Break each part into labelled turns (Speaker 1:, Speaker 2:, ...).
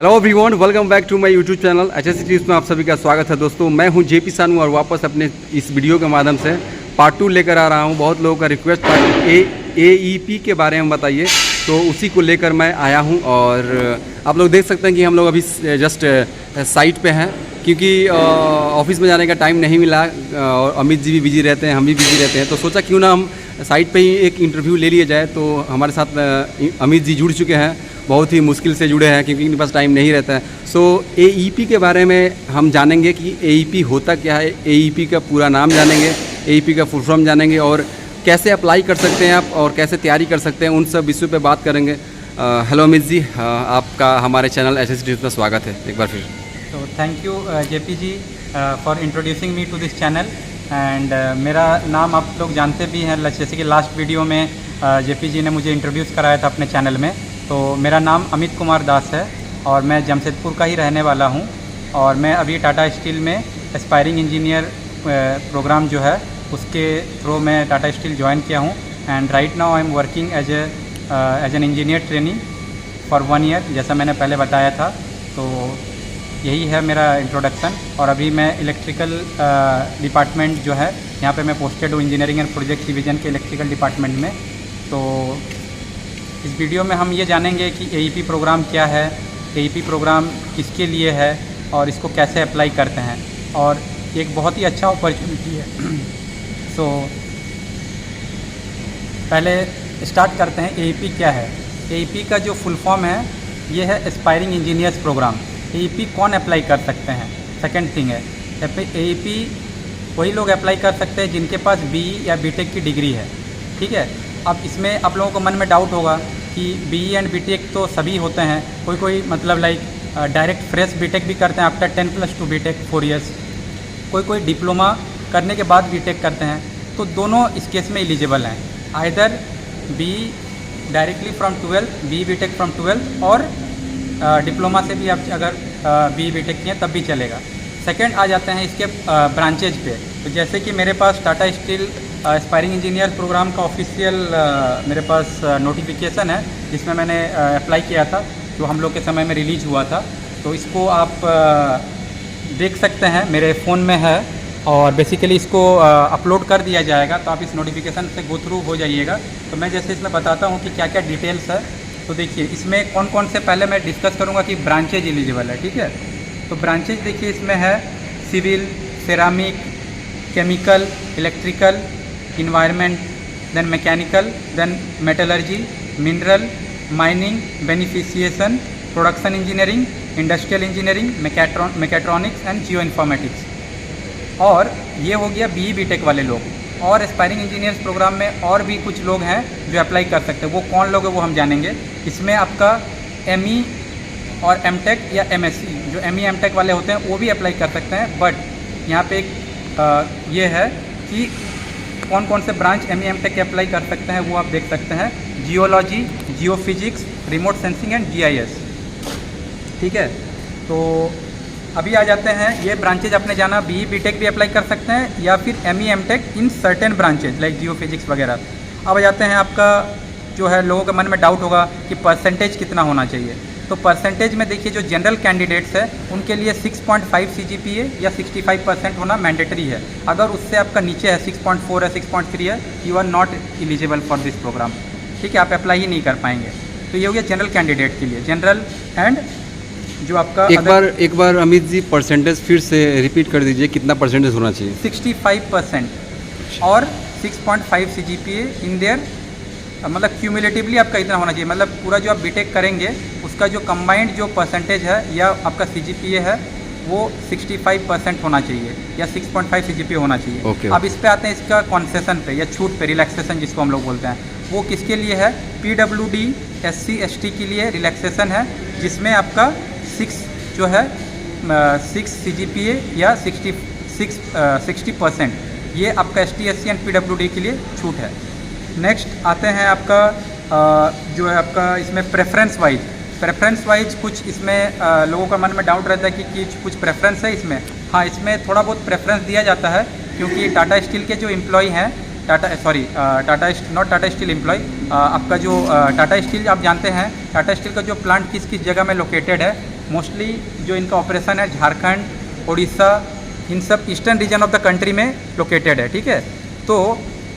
Speaker 1: Hello everyone, welcome back to my YouTube channel HSC news में आप सभी का स्वागत है। दोस्तों, मैं हूं JP सानू और वापस अपने इस वीडियो के माध्यम से पार्ट 2 लेकर आ रहा हूं। बहुत लोगों का रिक्वेस्ट था AEP के बारे में बताइए, तो उसी को लेकर मैं आया हूं। और आप लोग देख सकते हैं कि हम लोग अभी जस्ट साइट पे हैं, क्योंकि ऑफिस में जाने का टाइम नहीं मिला और अमित जी भी बिजी रहते हैं, हम भी बिजी रहते हैं, तो सोचा क्यों ना हम साइट पे ही एक इंटरव्यू ले लिया जाए। तो हमारे साथ अमित जी जुड़ चुके हैं, बहुत ही मुश्किल से जुड़े हैं क्योंकि इनके पास टाइम नहीं रहता है। सो AEP के बारे में हम जानेंगे कि AEP होता क्या है, AEP का पूरा नाम जानेंगे, AEP का फुल फॉर्म जानेंगे और कैसे अप्लाई कर सकते हैं आप और कैसे तैयारी कर सकते हैं, उन सब विषयों पे बात करेंगे। हेलो अमित जी, आपका हमारे चैनल HSC न्यूज़ में स्वागत है एक बार फिर।
Speaker 2: तो thank you JP ji for introducing me to this channel. And मेरा नाम आप लोग जानते भी हैं, जैसे कि लास्ट वीडियो में JP जी ने मुझे इंट्रोड्यूस कराया था अपने चैनल में। तो मेरा नाम अमित कुमार दास है और मैं जमशेदपुर का ही रहने वाला हूं। और मैं अभी टाटा स्टील में एस्पायरिंग इंजीनियर प्रोग्राम जो है उसके थ्रू मैं टाटा स्टील ज्वाइन किया हूं। And right now I am working as an engineer trainee for 1 year, जैसा मैंने पहले बताया था। तो यही है मेरा इंट्रोडक्शन। और अभी मैं इलेक्ट्रिकल डिपार्टमेंट जो है यहाँ पे मैं पोस्टेड हूँ, इंजीनियरिंग एंड प्रोजेक्ट डिवीज़न के इलेक्ट्रिकल डिपार्टमेंट में। तो इस वीडियो में हम ये जानेंगे कि AEP प्रोग्राम क्या है, AEP प्रोग्राम किसके लिए है और इसको कैसे अप्लाई करते हैं। और एक बहुत ही अच्छा अपॉर्चुनिटी है। सो पहले स्टार्ट करते हैं AEP क्या है। AEP का जो फुल फॉर्म है ये है एस्पायरिंग इंजीनियर्स प्रोग्राम। AEP कौन अप्लाई कर सकते हैं, सेकेंड थिंग है। AEP वही लोग अप्लाई कर सकते हैं जिनके पास BE या BTech की डिग्री है, ठीक है। अब इसमें आप लोगों को मन में डाउट होगा कि BE एंड BTech तो सभी होते हैं, कोई मतलब लाइक डायरेक्ट फ्रेश BTech भी करते हैं आफ्टर 10+2 BTech 4 ईयर्स, कोई डिप्लोमा करने के बाद BTech करते हैं। तो दोनों इस केस में एलिजिबल हैं, either BE directly from 12th, BE BTech from 12th, और डिप्लोमा से भी आप अगर BE BTech किए तब भी चलेगा। सेकेंड आ जाते हैं इसके ब्रांचेज पे। तो जैसे कि मेरे पास Tata steel aspiring engineer program का ऑफिशियल मेरे पास नोटिफिकेशन है, जिसमें मैंने अप्लाई किया था, जो हम लोग के समय में रिलीज हुआ था। तो इसको आप देख सकते हैं, मेरे फ़ोन में है और बेसिकली इसको अपलोड कर दिया जाएगा। तो आप इस नोटिफिकेशन से गो थ्रू हो जाइएगा। तो मैं जैसे इसमें बताता हूँ कि क्या क्या डिटेल्स है। तो देखिए, इसमें कौन कौन से पहले मैं डिस्कस करूँगा कि ब्रांचेज एलिजिबल है, ठीक है। तो ब्रांचेज देखिए, इसमें है civil, ceramic, chemical, electrical, environment, then mechanical, then metallurgy, mineral, mining, beneficiation, production engineering, industrial engineering, mechatronics and geo informatics. और ये हो गया BE BTech वाले लोग। और एस्पायरिंग इंजीनियर्स प्रोग्राम में और भी कुछ लोग हैं जो अप्लाई कर सकते हैं। वो कौन लोग हैं वो हम जानेंगे। इसमें आपका ME और MTech या MSc, जो ME MTech वाले होते हैं वो भी अप्लाई कर सकते हैं। बट यहाँ पे एक ये है कि कौन कौन से ब्रांच ME MTech के अप्लाई कर सकते हैं वो आप देख सकते हैं। Geology, Jio physics, remote sensing and GIS, ठीक है। तो अभी आ जाते हैं ये ब्रांचेज अपने जाना। BE BTech भी अप्लाई कर सकते हैं या फिर ME MTech in certain branches like Jio physics वगैरह। अब आ जाते हैं, आपका जो है लोगों के मन में डाउट होगा कि परसेंटेज कितना होना चाहिए। तो परसेंटेज में देखिए, जो जनरल कैंडिडेट्स है उनके लिए 6.5 CGPA या 65% होना मैंडेटरी है। अगर उससे आपका नीचे है, 6.4 है, 6.3 है, you are not eligible for this programme, ठीक है। आप अप्लाई ही नहीं कर पाएंगे। तो ये हो गया जनरल कैंडिडेट के लिए, जनरल। एंड जो आपका
Speaker 1: एक बार अमित जी परसेंटेज फिर से रिपीट कर दीजिए, कितना परसेंटेज होना चाहिए?
Speaker 2: 65% और 6.5 CGPA इन देयर, मतलब क्यूमुलेटिवली आपका इतना होना चाहिए। मतलब पूरा जो आप BTech करेंगे उसका जो कंबाइंड जो परसेंटेज है या आपका CGPA है वो 65% होना चाहिए या 6.5 CGPA होना चाहिए।
Speaker 1: Okay.
Speaker 2: अब इस पे आते हैं, इसका कॉन्सेशन पे या छूट पे, रिलैक्सेशन जिसको हम लोग बोलते हैं, वो किसके लिए है? PWD SC ST के लिए रिलैक्सेशन है, जिसमें आपका 6 जो है 6 CGPA या 60% ये आपका ST SC एंड PWD के लिए छूट है। नेक्स्ट आते हैं आपका जो है आपका इसमें प्रेफरेंस वाइज कुछ इसमें लोगों का मन में डाउट रहता है कि कुछ प्रेफरेंस है इसमें। हाँ, इसमें थोड़ा बहुत प्रेफरेंस दिया जाता है, क्योंकि टाटा स्टील के जो एम्प्लॉय हैं, टाटा स्टील एम्प्लॉय, आपका जो टाटा स्टील आप जानते हैं, टाटा स्टील का जो प्लांट किस किस जगह में लोकेटेड है, मोस्टली जो इनका ऑपरेशन है झारखंड, उड़ीसा, इन सब eastern region of the country में लोकेटेड है, ठीक है। तो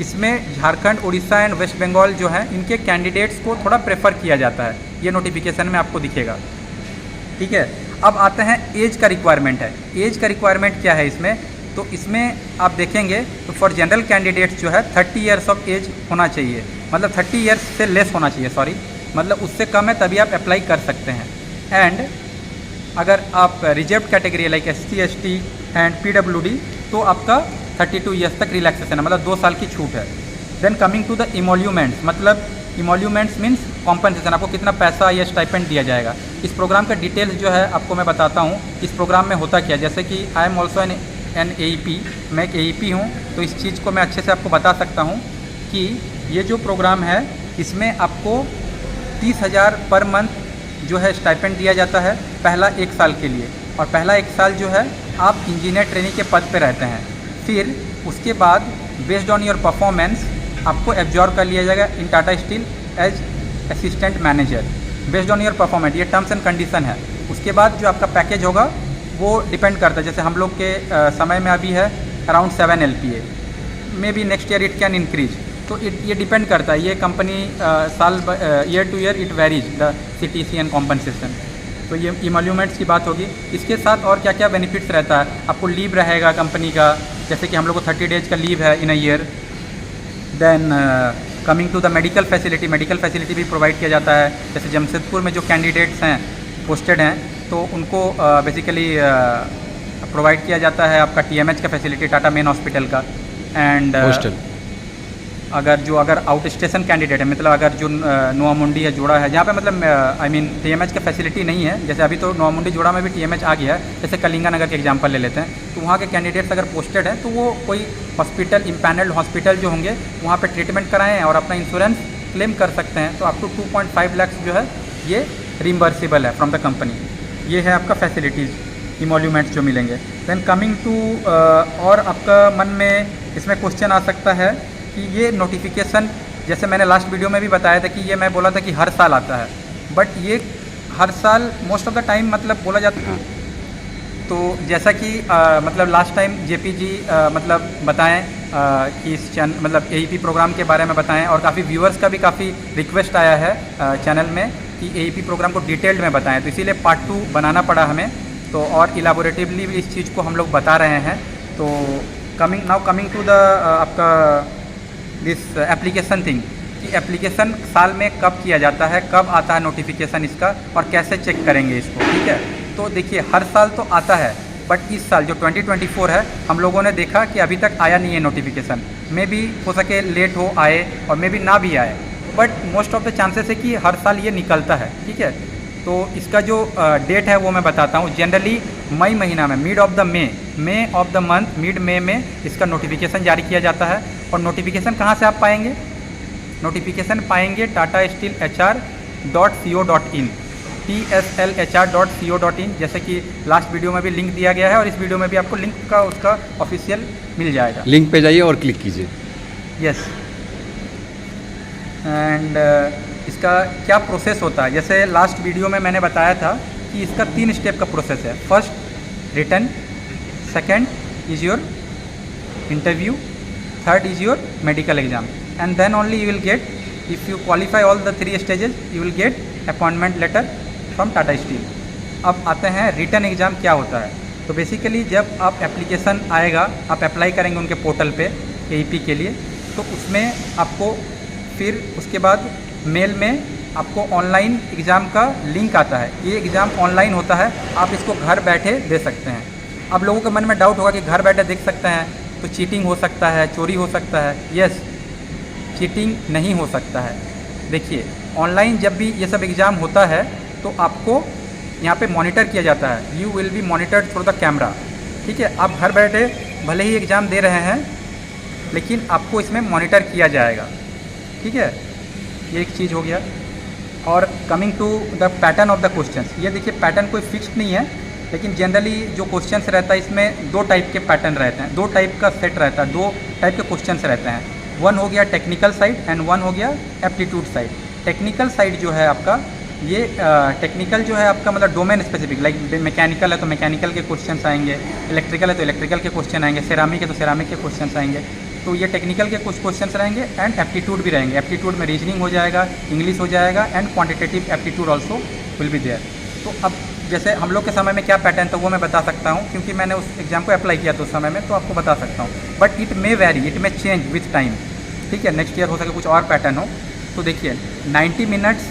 Speaker 2: इसमें झारखंड, उड़ीसा एंड वेस्ट बंगाल जो है इनके कैंडिडेट्स को थोड़ा प्रेफर किया जाता है, ये नोटिफिकेशन में आपको दिखेगा, ठीक है। अब आते हैं एज का रिक्वायरमेंट है। एज का रिक्वायरमेंट क्या है इसमें, तो इसमें आप देखेंगे तो फॉर जनरल कैंडिडेट्स जो है 30 ईयर्स ऑफ एज होना चाहिए, मतलब 30 ईयर्स से लेस होना चाहिए, सॉरी, मतलब उससे कम है तभी आप अप्लाई कर सकते हैं। एंड अगर आप reserve category like SC ST and PWD तो आपका 32 ईयर्स तक रिलैक्सेशन है, मतलब 2 साल की छूट है। Then coming to the emoluments, मतलब इमोल्यूमेंट्स मीन्स कॉम्पनसेशन, आपको कितना पैसा या स्टाइपेंड दिया जाएगा। इस प्रोग्राम का डिटेल्स जो है आपको मैं बताता हूँ इस प्रोग्राम में होता क्या है। जैसे कि I am also an AEP, मैं एक AEP हूँ, तो इस चीज़ को मैं अच्छे से आपको बता सकता हूँ कि ये जो प्रोग्राम है इसमें आपको 30,000 पर मंथ जो है स्टाइपेंड दिया जाता है पहला 1 साल के लिए, और पहला 1 साल जो है आप इंजीनियर ट्रेनिंग के पद पे रहते हैं। फिर उसके बाद बेस्ड ऑन योर परफॉर्मेंस आपको एब्जॉर्ब कर लिया जाएगा in Tata steel as assistant manager based on your performance, ये टर्म्स एंड कंडीशन है। उसके बाद जो आपका पैकेज होगा वो डिपेंड करता है, जैसे हम लोग के समय में अभी है around 7 LPA, may be next year it can increase, तो ये डिपेंड करता है, ये company year two year it varies the CTC and compensation. तो ये इमोल्यूमेंट्स की बात होगी। इसके साथ और क्या क्या बेनिफिट्स रहता है, आपको लीव रहेगा कंपनी का, जैसे कि हम लोग को 30 डेज का लीव है in a year. Then coming to the medical facility भी प्रोवाइड किया जाता है। जैसे जमशेदपुर में जो कैंडिडेट्स हैं पोस्टेड हैं तो उनको बेसिकली प्रोवाइड किया जाता है आपका TMH का फैसिलिटी, टाटा मेन हॉस्पिटल का। एंड अगर आउट स्टेशन कैंडिडेट है, मतलब अगर जो नोआमुंडी है, जोड़ा है, जहाँ पे मतलब आई मीन TMH का फैसिलिटी नहीं है, जैसे अभी तो नोआमुंडी जोड़ा में भी TMH आ गया है, जैसे कलिंगा नगर के एग्जांपल ले लेते हैं, तो वहाँ के कैंडिडेट्स अगर पोस्टेड हैं तो वो कोई हॉस्पिटल, इम्पैनल्ड हॉस्पिटल जो होंगे वहाँ पे ट्रीटमेंट कराएं और अपना इंश्योरेंस क्लेम कर सकते हैं, तो अप टू 2.5 लाख जो है ये रिम्बर्सिबल है फ्रॉम द कंपनी। ये है आपका फैसिलिटीज़ इमोल्यूमेंट्स जो मिलेंगे। देन कमिंग टू और आपका मन में इसमें क्वेश्चन आ सकता है कि ये नोटिफिकेशन, जैसे मैंने लास्ट वीडियो में भी बताया था कि ये मैं बोला था कि हर साल आता है, बट ये हर साल मोस्ट ऑफ द टाइम मतलब बोला जाता है। तो जैसा कि मतलब लास्ट टाइम JP जी मतलब बताएं कि इस मतलब AEP प्रोग्राम के बारे में बताएं, और काफ़ी व्यूअर्स का भी काफ़ी रिक्वेस्ट आया है चैनल में कि AEP प्रोग्राम को डिटेल्ड में बताएं, तो इसीलिए पार्ट 2 बनाना पड़ा हमें, तो और इलाबोरेटिवली इस चीज़ को हम लोग बता रहे हैं। तो कमिंग टू द आपका दिस एप्लीकेशन थिंग, कि एप्लीकेशन साल में कब किया जाता है, कब आता है नोटिफिकेशन इसका, और कैसे चेक करेंगे इसको, ठीक है। तो देखिए हर साल तो आता है, बट इस साल जो 2024 है हम लोगों ने देखा कि अभी तक आया नहीं है नोटिफिकेशन। मे बी हो सके लेट हो आए और मे बी ना भी आए, but most of the chances है कि हर साल ये निकलता है, ठीक है। तो इसका जो डेट है वो मैं बताता हूँ। जनरली मई महीना में, mid of the May of the month, mid May में इसका नोटिफिकेशन जारी किया जाता है। और नोटिफिकेशन कहाँ से आप पाएंगे? नोटिफिकेशन पाएंगे टाटा स्टील HR.co.in, TSLHR.co.in, जैसे कि लास्ट वीडियो में भी लिंक दिया गया है, और इस वीडियो में भी आपको लिंक का उसका ऑफिशियल मिल जाएगा।
Speaker 1: लिंक पे जाइए और क्लिक कीजिए।
Speaker 2: यस। एंड इसका क्या प्रोसेस होता है, जैसे लास्ट वीडियो में मैंने बताया था कि इसका 3 स्टेप का प्रोसेस है। First written, second is your interview, third is your medical exam, and then only you will get, if you qualify all the 3 stages, you will get appointment letter from Tata Steel. अब आते हैं written exam क्या होता है। तो basically जब आप application आएगा, आप अप्लाई करेंगे उनके पोर्टल पे AEP के लिए, तो उसमें आपको फिर उसके बाद मेल में आपको ऑनलाइन एग्ज़ाम का लिंक आता है। ये एग्ज़ाम ऑनलाइन होता है, आप इसको घर बैठे दे सकते हैं। अब लोगों के मन में डाउट होगा कि घर बैठे देख सकते हैं तो चीटिंग हो सकता है, चोरी हो सकता है। यस, चीटिंग नहीं हो सकता है। देखिए ऑनलाइन जब भी ये सब एग्ज़ाम होता है तो आपको यहाँ पे मॉनिटर किया जाता है, you will B monitored through the camera, ठीक है। आप घर बैठे भले ही एग्ज़ाम दे रहे हैं, लेकिन आपको इसमें मॉनिटर किया जाएगा, ठीक है। ये एक चीज़ हो गया। और coming to the pattern of the questions, ये देखिए पैटर्न कोई फिक्स्ड नहीं है, लेकिन जनरली जो क्वेश्चंस रहता है इसमें 2 टाइप के पैटर्न रहते हैं, 2 टाइप का सेट रहता है, 2 टाइप के क्वेश्चंस रहते हैं। वन हो गया टेक्निकल साइड एंड वन हो गया एप्टीट्यूड साइड। टेक्निकल साइड जो है आपका ये टेक्निकल जो है आपका मतलब डोमेन स्पेसिफिक, लाइक मैकेनिकल है तो मैकेनिकल के क्वेश्चंस आएंगे, इलेक्ट्रिकल है तो इलेक्ट्रिकल के क्वेश्चन आएंगे, सेरामिक है तो सेरामिक के क्वेश्चंस आएंगे। तो ये टेक्निकल के कुछ क्वेश्चंस रहेंगे एंड एप्टीट्यूड भी रहेंगे। एप्टीट्यूड में रीजनिंग हो जाएगा, इंग्लिश हो जाएगा and quantitative aptitude also will be there. तो अब जैसे हम लोग के समय में क्या पैटर्न था वो मैं बता सकता हूँ, क्योंकि मैंने उस एग्ज़ाम को अप्लाई किया था उस समय में, तो आपको बता सकता हूँ। But it may very, it may change with time, ठीक है। नेक्स्ट ईयर हो सके कुछ और पैटर्न हो। तो देखिए 90 मिनट्स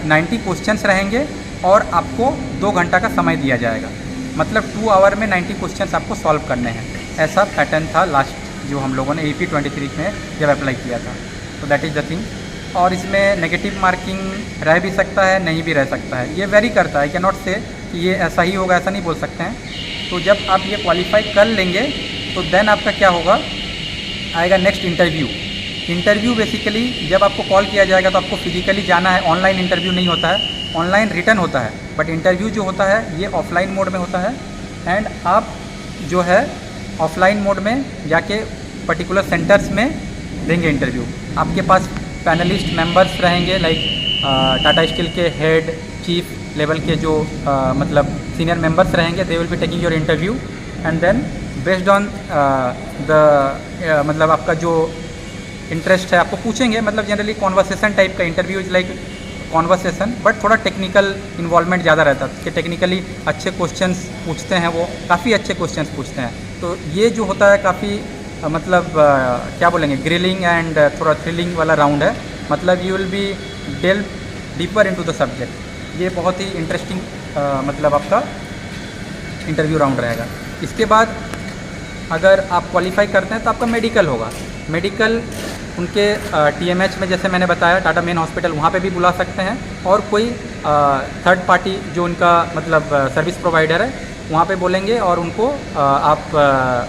Speaker 2: 90 क्वेश्चंस रहेंगे और आपको 2 घंटा का समय दिया जाएगा, मतलब 2 आवर में 90 क्वेश्चंस आपको सॉल्व करने हैं। ऐसा पैटर्न था लास्ट जो हम लोगों ने AP 23 में जब अप्लाई किया था। तो दैट इज़ द थिंग। और इसमें नेगेटिव मार्किंग रह भी सकता है, नहीं भी रह सकता है, ये वेरी करता है। आई कैन नॉट से कि ये ऐसा ही होगा, ऐसा नहीं बोल सकते हैं। तो जब आप ये क्वालिफाई कर लेंगे तो देन आपका क्या होगा, आएगा नेक्स्ट इंटरव्यू। इंटरव्यू बेसिकली जब आपको कॉल किया जाएगा तो आपको फिजिकली जाना है। ऑनलाइन इंटरव्यू नहीं होता है, ऑनलाइन रिटर्न होता है, बट इंटरव्यू जो होता है ये ऑफलाइन मोड में होता है। एंड आप जो है ऑफलाइन मोड में जाके पर्टिकुलर सेंटर्स में देंगे इंटरव्यू। आपके पास पैनलिस्ट मेंबर्स रहेंगे, लाइक टाटा स्टील के हेड चीफ लेवल के जो मतलब सीनियर मेंबर्स रहेंगे, they will be taking your interview and then based on the मतलब आपका जो इंटरेस्ट है आपको पूछेंगे। मतलब जनरली कॉन्वर्सेशन टाइप का interview is like conversation, but थोड़ा टेक्निकल इन्वॉल्वमेंट ज़्यादा रहता है कि टेक्निकली अच्छे क्वेश्चंस पूछते हैं, वो काफ़ी अच्छे क्वेश्चंस पूछते हैं। तो ये जो होता है काफ़ी मतलब क्या बोलेंगे, ग्रिलिंग एंड थोड़ा थ्रिलिंग वाला राउंड है। मतलब you will be delve deeper into the subject. ये बहुत ही इंटरेस्टिंग मतलब आपका इंटरव्यू राउंड रहेगा। इसके बाद अगर आप क्वालिफाई करते हैं तो आपका मेडिकल होगा। मेडिकल उनके TMH में जैसे मैंने बताया टाटा मेन हॉस्पिटल, वहाँ पे भी बुला सकते हैं, और कोई थर्ड पार्टी जो उनका मतलब सर्विस प्रोवाइडर है वहाँ पे बोलेंगे और उनको आप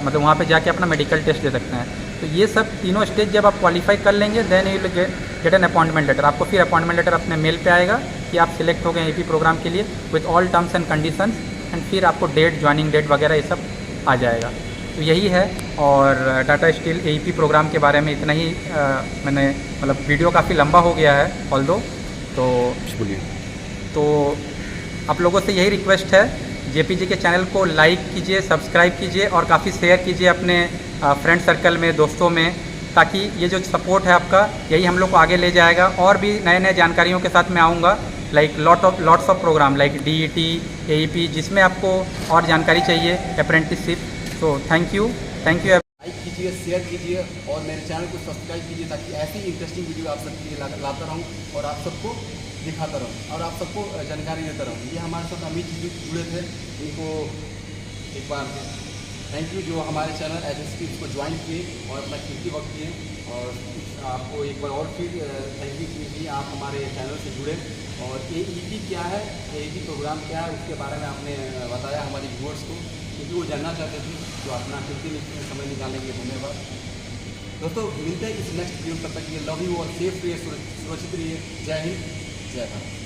Speaker 2: मतलब वहाँ पे जाके अपना मेडिकल टेस्ट दे सकते हैं। तो ये सब तीनों स्टेज जब आप क्वालिफाई कर लेंगे then you will get an appointment letter. आपको फिर अपॉइंटमेंट लेटर अपने मेल पे आएगा कि आप सिलेक्ट हो गए AP प्रोग्राम के लिए with all terms and conditions, and फिर आपको डेट, ज्वाइनिंग डेट वगैरह ये सब आ जाएगा। तो यही है। और टाटा स्टील AP प्रोग्राम के बारे में इतना ही मैंने मतलब वीडियो काफ़ी लंबा हो गया है ऑल्दो, तो
Speaker 1: बोलिए।
Speaker 2: तो आप लोगों से यही रिक्वेस्ट है, JPG के चैनल को लाइक कीजिए, सब्सक्राइब कीजिए और काफ़ी शेयर कीजिए अपने फ्रेंड सर्कल में, दोस्तों में, ताकि ये जो सपोर्ट है आपका यही हम लोग को आगे ले जाएगा। और भी नए नए जानकारियों के साथ मैं आऊँगा, like lots of programme like DET, AEP, जिसमें आपको और जानकारी चाहिए, अप्रेंटिसशिप। तो थैंक यू।
Speaker 1: लाइक कीजिए, शेयर कीजिए और मेरे चैनल को सब्सक्राइब कीजिए, ताकि ऐसी इंटरेस्टिंग वीडियो आप सबके लिए लाता रहूँ और आप सबको दिखाता रहूँ और आप सबको जानकारी देता रहूँ। ये हमारे साथ अमित जी जुड़े थे, इनको एक बार थैंक यू जो हमारे चैनल HST को ज्वाइन किए और अपना कीमती वक्त दिए। और आपको एक बार और फिर थैंक यू कि आप हमारे चैनल से जुड़े। और AEP क्या है, AEP प्रोग्राम क्या है, उसके बारे में आपने बताया हमारे व्यूअर्स को, क्योंकि वो जानना चाहते थे, जो अपना कीमती समय निकालने के लिए धन्यवाद। दोस्तों मिलते हैं इस नेक्स्ट वीडियो, तब तक ये लव यू और सेफ रहिए, सुरक्षित रहिए। जय हिंद, जय भारत।